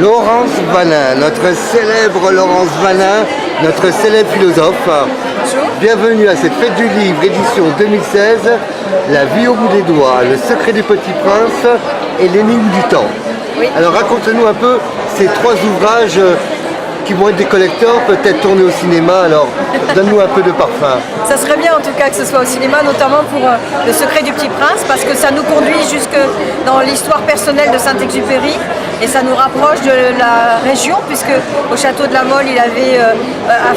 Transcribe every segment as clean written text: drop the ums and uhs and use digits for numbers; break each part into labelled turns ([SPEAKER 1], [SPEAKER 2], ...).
[SPEAKER 1] Laurence Vanin, notre célèbre Laurence Vanin, notre célèbre philosophe.
[SPEAKER 2] Bonjour.
[SPEAKER 1] Bienvenue à cette fête du livre, édition 2016, La vie au bout des doigts, Le secret du petit prince et L'énigme du temps.
[SPEAKER 2] Oui.
[SPEAKER 1] Alors raconte-nous un peu ces trois ouvrages qui vont être des collecteurs, peut-être tournés au cinéma, alors donne-nous un peu de parfum.
[SPEAKER 2] Ça serait bien en tout cas que ce soit au cinéma, notamment pour Le secret du petit prince, parce que ça nous conduit jusque dans l'histoire personnelle de Saint-Exupéry et ça nous rapproche de la région, puisque au château de la Mole, il avait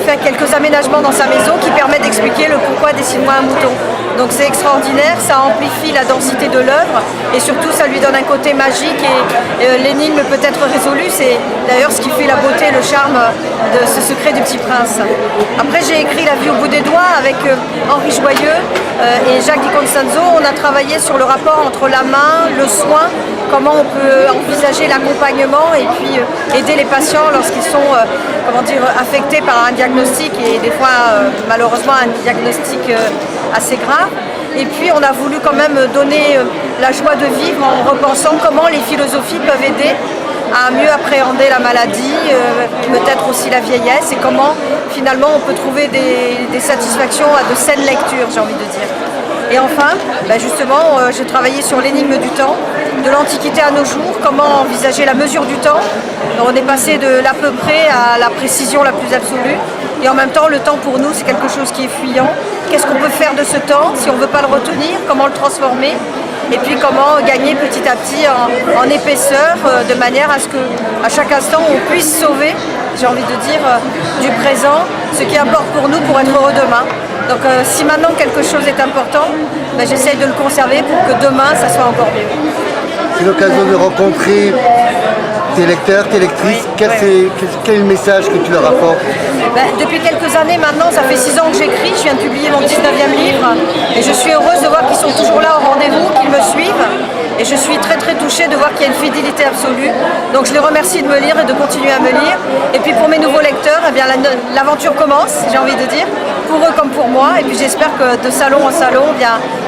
[SPEAKER 2] fait quelques aménagements dans sa maison qui permettent d'expliquer le pourquoi dessine-moi un mouton. Donc c'est extraordinaire, ça amplifie la densité de l'œuvre et surtout ça lui donne un côté magique et l'énigme peut être résolue. C'est d'ailleurs ce qui fait la beauté et le charme de ce secret du petit prince. Après j'ai écrit La vie au bout des doigts avec Henri Joyeux et Jacques Di Constanzo. On a travaillé sur le rapport entre la main, le soin, comment on peut envisager l'accompagnement et puis aider les patients lorsqu'ils sont affectés par un diagnostic et des fois malheureusement un diagnostic assez grave. Et puis on a voulu quand même donner la joie de vivre en repensant comment les philosophies peuvent aider à mieux appréhender la maladie, peut-être aussi la vieillesse, et comment finalement on peut trouver des satisfactions à de saines lectures, j'ai envie de dire. Et enfin, justement, j'ai travaillé sur l'énigme du temps, de l'Antiquité à nos jours, comment envisager la mesure du temps. On est passé de l'à peu près à la précision la plus absolue. Et en même temps, le temps pour nous, c'est quelque chose qui est fuyant. Qu'est-ce qu'on peut faire de ce temps si on ne veut pas le retenir? Comment le transformer? Et puis comment gagner petit à petit en épaisseur, de manière à ce qu'à chaque instant, on puisse sauver, j'ai envie de dire, du présent, ce qui importe pour nous pour être heureux demain. Donc si maintenant quelque chose est important, j'essaye de le conserver pour que demain, ça soit encore mieux.
[SPEAKER 1] C'est l'occasion de rencontrer tes lecteurs, tes lectrices. Quel est le message que tu leur apportes?
[SPEAKER 2] Depuis quelques années maintenant, ça fait 6 ans que j'écris, je viens de publier mon 19e livre et je suis heureuse de voir qu'ils sont toujours là au rendez-vous, qu'ils me suivent et je suis très très touchée de voir qu'il y a une fidélité absolue. Donc je les remercie de me lire et de continuer à me lire. Et puis pour mes nouveaux lecteurs, l'aventure commence, j'ai envie de dire, pour eux comme pour moi. Et puis j'espère que de salon en salon,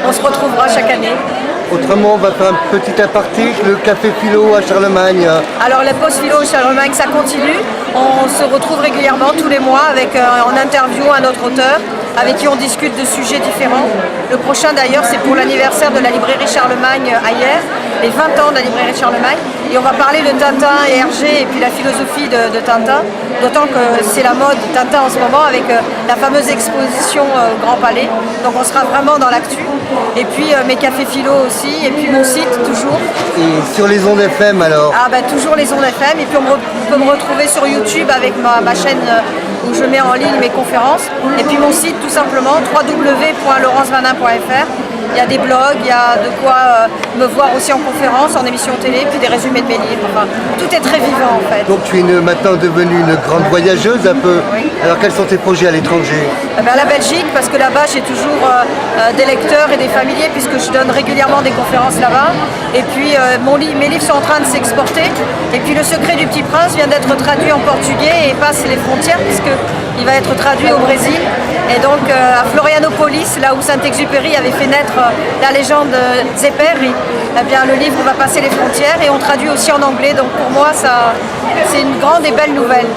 [SPEAKER 2] on se retrouvera chaque année.
[SPEAKER 1] Autrement, on va faire un petit aparté, le café philo à Charlemagne.
[SPEAKER 2] Alors la pause philo à Charlemagne, ça continue. On se retrouve régulièrement tous les mois avec en interview un autre auteur avec qui on discute de sujets différents. Le prochain d'ailleurs, c'est pour l'anniversaire de la librairie Charlemagne à hier, les 20 ans de la librairie Charlemagne. Et on va parler de Tintin et Hergé et puis la philosophie de Tintin, d'autant que c'est la mode Tintin en ce moment avec la fameuse exposition au Grand Palais. Donc on sera vraiment dans l'actu. Et puis mes cafés philo aussi, et puis mon site toujours.
[SPEAKER 1] Et sur les ondes FM alors?
[SPEAKER 2] Toujours les ondes FM, et puis on peut me retrouver sur YouTube avec ma chaîne où je mets en ligne mes conférences. Et puis mon site tout simplement, www.laurencevanin.fr. Il y a des blogs, il y a de quoi me voir aussi en conférence, en émission télé, puis des résumés de mes livres. Enfin, tout est très vivant en fait.
[SPEAKER 1] Donc tu es maintenant devenue une grande voyageuse un peu.
[SPEAKER 2] Oui.
[SPEAKER 1] Alors quels sont tes projets à l'étranger?
[SPEAKER 2] La Belgique, parce que là-bas j'ai toujours des lecteurs et des familiers, puisque je donne régulièrement des conférences là-bas. Et puis mes livres sont en train de s'exporter. Et puis Le secret du petit prince vient d'être traduit en portugais et passe les frontières, puisqu'il va être traduit au Brésil. Et donc à Florianopolis, là où Saint-Exupéry avait fait naître la légende Zephyr, le livre va passer les frontières et on traduit aussi en anglais. Donc pour moi, c'est une grande et belle nouvelle.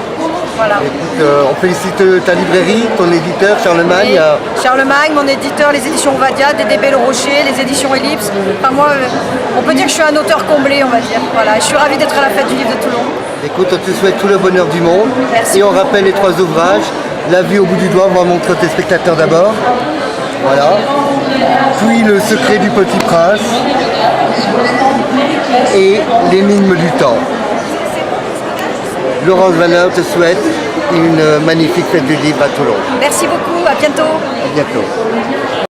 [SPEAKER 2] Voilà.
[SPEAKER 1] Écoute, on félicite ta librairie, ton éditeur Charlemagne.
[SPEAKER 2] Charlemagne, mon éditeur, les éditions Vadia, Dédé Bel-Rocher, les éditions Ellipse. Enfin moi, on peut dire que je suis un auteur comblé, on va dire. Voilà, je suis ravie d'être à la fête du livre de Toulon.
[SPEAKER 1] Écoute, on te souhaite tout le bonheur du monde.
[SPEAKER 2] Merci.
[SPEAKER 1] Et on rappelle les trois ouvrages. La vie au bout du doigt, on va montrer aux téléspectateurs d'abord. Voilà. Puis Le secret du petit prince. Et L'énigme du temps. Laurence Vanin te souhaite une magnifique fête du livre à Toulon.
[SPEAKER 2] Merci beaucoup, à bientôt.
[SPEAKER 1] À bientôt.